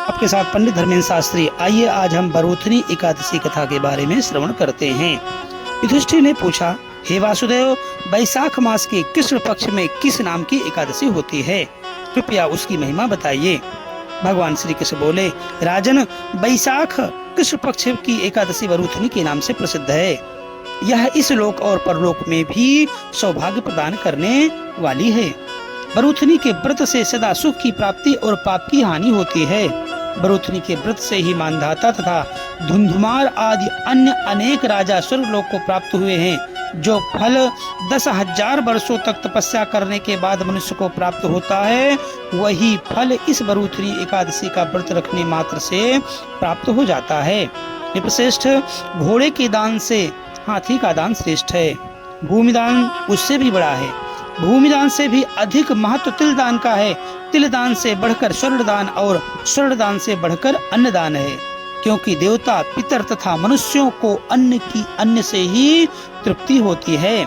आपके साथ पंडित धर्मेंद्र शास्त्री। आइए आज हम बरूथनी एकादशी कथा के बारे में श्रवण करते हैं। युधिष्ठिर ने पूछा, हे वासुदेव, बैसाख मास के कृष्ण पक्ष में किस नाम की एकादशी होती है? कृपया उसकी महिमा बताइए। भगवान श्री कृष्ण बोले, राजन, बैसाख कृष्ण पक्ष की एकादशी बरूथनी के नाम से प्रसिद्ध है। यह इस लोक और परलोक में भी सौभाग्य प्रदान करने वाली है। बरूथनी के व्रत से सदा सुख की प्राप्ति और पाप की हानि होती है। बरूथनी के व्रत से ही मानधाता तथा धुंधुमार आदि अन्य अनेक राजा स्वर्गलोक को प्राप्त हुए हैं। जो फल 10,000 वर्षों तक तपस्या करने के बाद मनुष्य को प्राप्त होता है, वही फल इस बरूथनी एकादशी का व्रत रखने मात्र से प्राप्त हो जाता है। निपश्रेष्ठ, घोड़े के दान से हाथी का दान श्रेष्ठ है। भूमिदान उससे भी बड़ा है। भूमिदान से भी अधिक महत्व तिल दान का है। तिल दान से बढ़कर स्वर्ण दान और स्वर्ण दान से बढ़कर अन्न दान है, क्योंकि देवता, पितर तथा मनुष्यों को अन्न से ही तृप्ति होती है।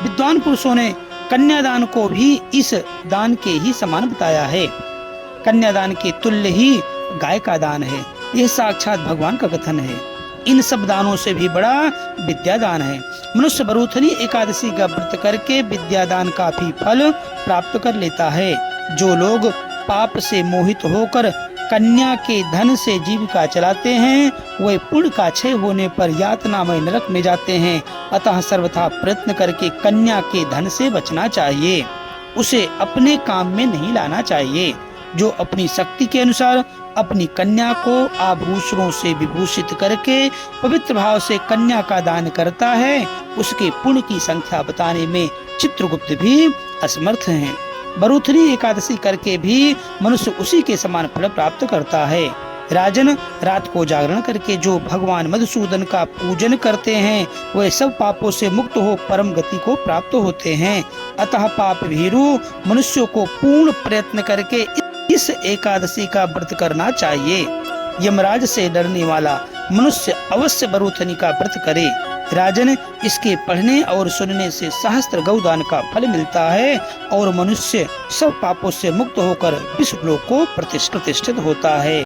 विद्वान पुरुषों ने कन्यादान को भी इस दान के ही समान बताया है। कन्यादान के तुल्य ही गाय का दान है। यह साक्षात भगवान का कथन है। इन सब दानों से भी बड़ा विद्यादान है। मनुष्य बरूथनी एकादशी का व्रत करके विद्यादान का भी फल प्राप्त कर लेता है। जो लोग पाप से मोहित होकर कन्या के धन से जीविका चलाते हैं, वे पुण्य का क्षय होने पर यातनामय नरक में जाते हैं। अतः सर्वथा प्रयत्न करके कन्या के धन से बचना चाहिए। उसे अपने काम में नहीं लाना चाहिए। जो अपनी शक्ति के अनुसार अपनी कन्या को आभूषणों से विभूषित करके पवित्र भाव से कन्या का दान करता है, उसके पुण्य की संख्या बताने में चित्रगुप्त भी असमर्थ हैं। बरूथनी एकादशी करके भी मनुष्य उसी के समान फल प्राप्त करता है। राजन, रात को जागरण करके जो भगवान मधुसूदन का पूजन करते हैं, वे सब पापों से मुक्त हो परम गति को प्राप्त होते हैं। अतः पाप भीरु मनुष्यों को पूर्ण प्रयत्न करके इस एकादशी का व्रत करना चाहिए। यमराज से डरने वाला मनुष्य अवश्य बरूथनी का व्रत करे। राजन, इसके पढ़ने और सुनने से सहस्त्र गौदान का फल मिलता है और मनुष्य सब पापों से मुक्त होकर विष्णु लोक को प्रतिष्ठित होता है।